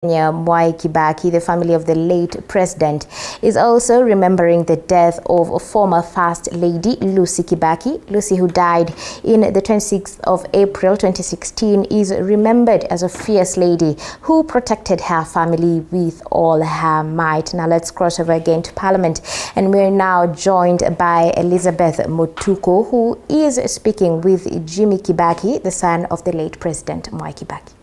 Mwai Kibaki, the family of the late president, is also remembering the death of former First Lady Lucy Kibaki. Lucy, who died in the 26th of April 2016, is remembered as a fierce lady who protected her family with all her might. Now let's cross over again to Parliament, and we're now joined by Elizabeth Motuko, who is speaking with Jimmy Kibaki, the son of the late President Mwai Kibaki.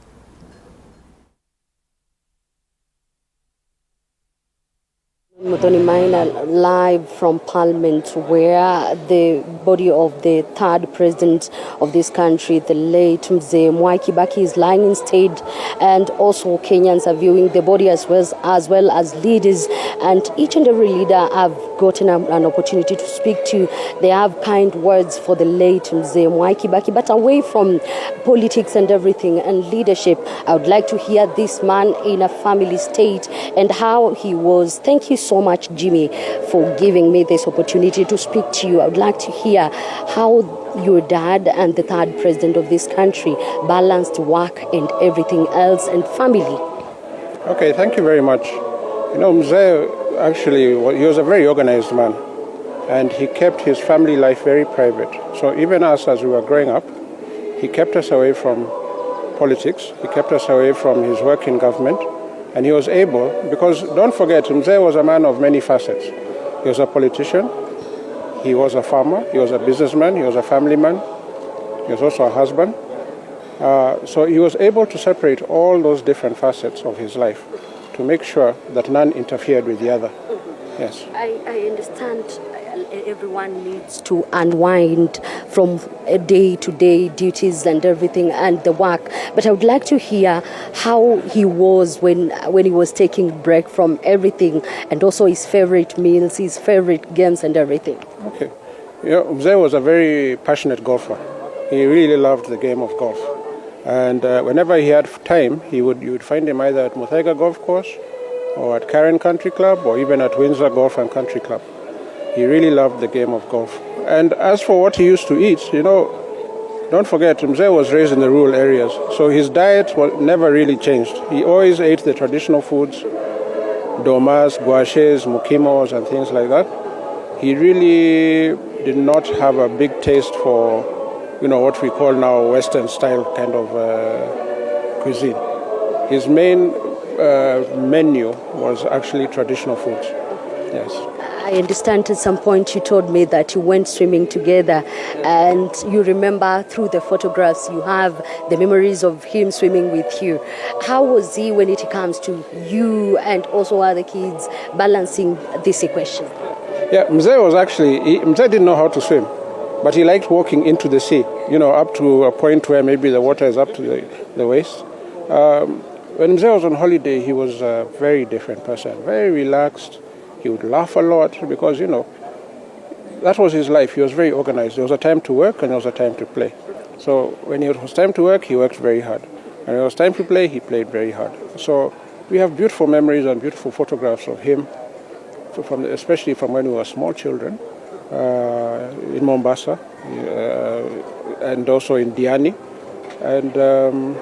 Mutoni Maina, live from Parliament, where the body of the third president of this country, the late Mzee Mwai Kibaki, is lying in state, and also Kenyans are viewing the body as well as leaders, and each and every leader have gotten an opportunity to speak to. They have kind words for the late Mzee Mwai Kibaki, but away from politics and everything and leadership, I would like to hear this man in a family state and how he was. Thank you so much, Jimmy, for giving me this opportunity to speak to you. I would like to hear how your dad and the third president of this country balanced work and everything else and family. Okay, thank you very much. You know, Mzee, actually, he was a very organized man, and he kept his family life very private. So even us, as we were growing up, he kept us away from politics, he kept us away from his work in government. And he was able, because don't forget, Mzee was a man of many facets. He was a politician, he was a farmer, he was a businessman, he was a family man, he was also a husband. So he was able to separate all those different facets of his life to make sure that none interfered with the other. Yes. I understand everyone needs to unwind from day-to-day duties and everything and the work, but I would like to hear how he was when he was taking break from everything, and also his favorite meals, his favorite games and everything. Okay. You know, Mzee was a very passionate golfer. He really loved the game of golf, and whenever he had time, you would find him either at Muthaiga Golf Course or at Karen Country Club or even at Windsor Golf and Country Club. He really loved the game of golf. And as for what he used to eat, you know, don't forget, Mzee was raised in the rural areas, so his diet never really changed. He always ate the traditional foods, domas, guaches, mukimos, and things like that. He really did not have a big taste for, you know, what we call now Western style kind of cuisine. His main menu was actually traditional foods. Yes. I understand at some point you told me that you went swimming together, and you remember through the photographs you have the memories of him swimming with you. How was he when it comes to you and also other kids balancing this equation? Yeah, Mzee didn't know how to swim, but he liked walking into the sea, you know, up to a point where maybe the water is up to the waist. When Mzee was on holiday, he was a very different person, very relaxed. He would laugh a lot because, you know, that was his life. He was very organized. There was a time to work and there was a time to play. So when it was time to work, he worked very hard. And when it was time to play, he played very hard. So we have beautiful memories and beautiful photographs of him, especially from when we were small children, in Mombasa and also in Diani. And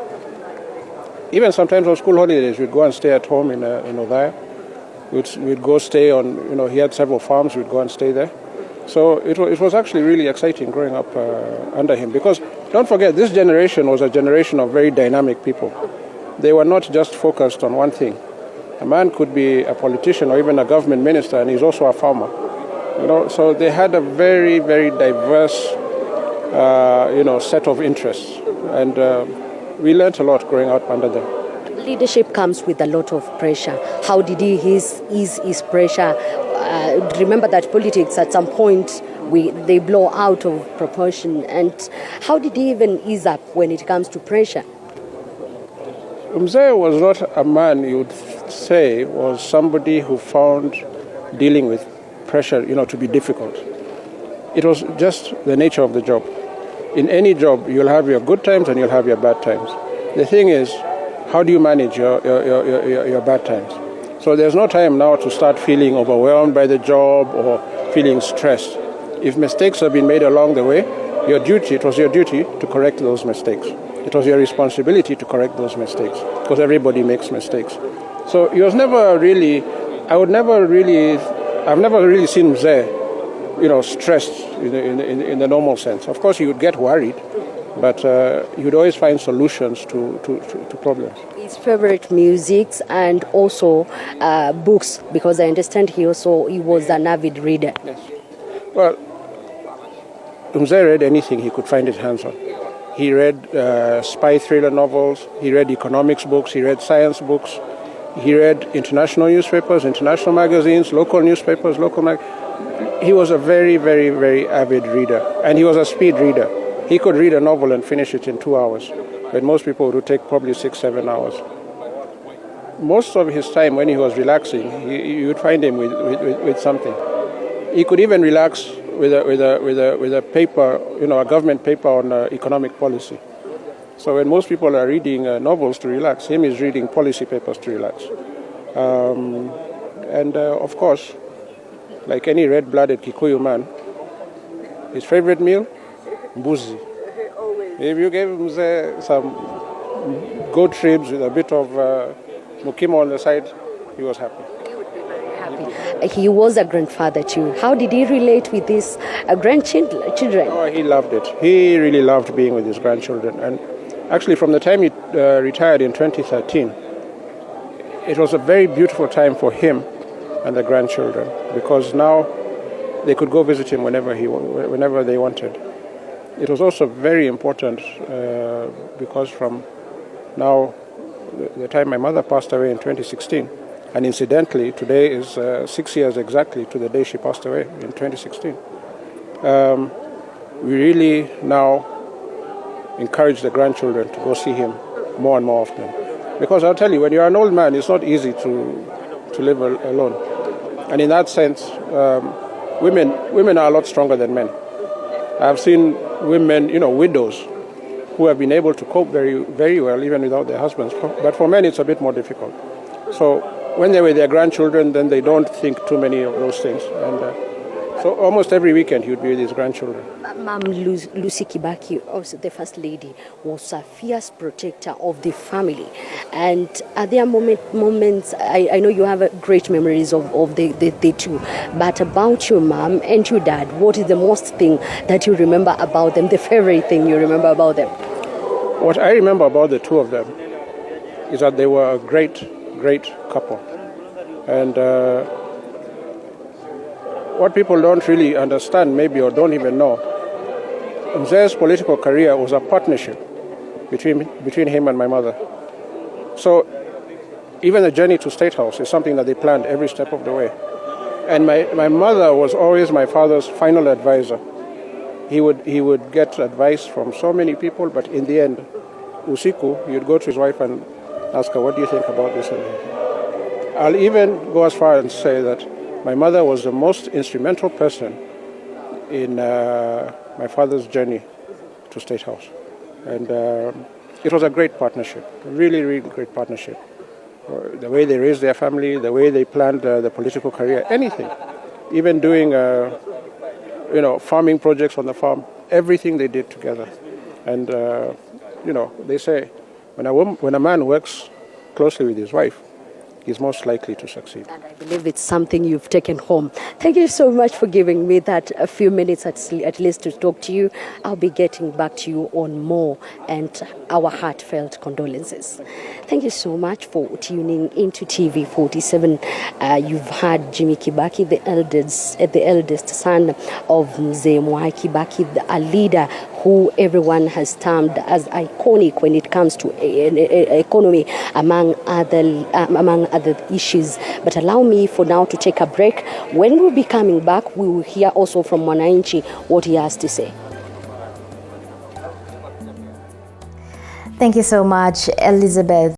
even sometimes on school holidays, we'd go and stay at home in Othaya. We'd go stay on, you know, he had several farms, we'd go and stay there. So it was actually really exciting growing up under him, because don't forget, this generation was a generation of very dynamic people. They were not just focused on one thing. A man could be a politician or even a government minister, and he's also a farmer. You know, so they had a very, very diverse, you know, set of interests, and we learned a lot growing up under them. Leadership comes with a lot of pressure. How did he ease his pressure? Remember that politics at some point they blow out of proportion. And how did he even ease up when it comes to pressure? Mzee was not a man you would say was somebody who found dealing with pressure, you know, to be difficult. It was just the nature of the job. In any job, you'll have your good times and you'll have your bad times. The thing is, how do you manage your bad times? So there's no time now to start feeling overwhelmed by the job or feeling stressed. If mistakes have been made along the way, it was your duty to correct those mistakes. It was your responsibility to correct those mistakes, because everybody makes mistakes. So he was never really, I've never really seen Mzee, stressed in the normal sense. Of course, he would get worried, but he would always find solutions to problems. His favorite music and also books, because I understand he was an avid reader. Yes. Well, Mzee read anything he could find his hands on. He read spy thriller novels, he read economics books, he read science books, he read international newspapers, international magazines, local newspapers, He was a very, very, very avid reader, and he was a speed reader. He could read a novel and finish it in 2 hours, but most people would take probably 6-7 hours. Most of his time when he was relaxing, you would find him with something. He could even relax with a paper, a government paper on economic policy. So when most people are reading novels to relax, him is reading policy papers to relax. Of course, like any red-blooded Kikuyu man, his favorite meal, mbuzi. If you gave him some goat ribs with a bit of mukimo on the side, he was happy. He was a grandfather too. How did he relate with his grandchildren? Oh, he loved it. He really loved being with his grandchildren. And actually, from the time he retired in 2013, it was a very beautiful time for him and the grandchildren, because now they could go visit him whenever they wanted. It was also very important because from now, the time my mother passed away in 2016, and incidentally, today is 6 years exactly to the day she passed away in 2016. We really now encourage the grandchildren to go see him more and more often. Because I'll tell you, when you're an old man, it's not easy to live alone. And in that sense, women are a lot stronger than men. I've seen women, widows, who have been able to cope very, very well even without their husbands. But for men, it's a bit more difficult. So when they're with their grandchildren, then they don't think too many of those things. And so almost every weekend he would be with his grandchildren. Ma'am Lucy Kibaki, also the First Lady, was a fierce protector of the family. And are there moments, I know you have great memories of the two, but about your mom and your dad, what is the most thing that you remember about them, the favorite thing you remember about them? What I remember about the two of them is that they were a great couple. And what people don't really understand maybe or don't even know, Mzee's political career was a partnership between him and my mother. So even the journey to State House is something that they planned every step of the way. And my mother was always my father's final advisor. He would get advice from so many people, but in the end, usiku, you'd go to his wife and ask her, what do you think about this? I'll even go as far as say that my mother was the most instrumental person in my father's journey to State House. And it was a great partnership, really, really great partnership. The way they raised their family, the way they planned the political career, anything. Even doing, farming projects on the farm, everything they did together. And, they say when a man works closely with his wife, he's most likely to succeed. And I believe it's something you've taken home. Thank you so much for giving me that a few minutes at least to talk to you. I'll be getting back to you on more and our heartfelt condolences. Thank you so much for tuning into TV 47. You've heard Jimmy Kibaki, the eldest son of Mzee Mwai Kibaki, a leader who everyone has termed as iconic when it comes to economy, among other issues. But allow me for now to take a break. When we'll be coming back, we will hear also from Mwananchi what he has to say. Thank you so much, Elizabeth.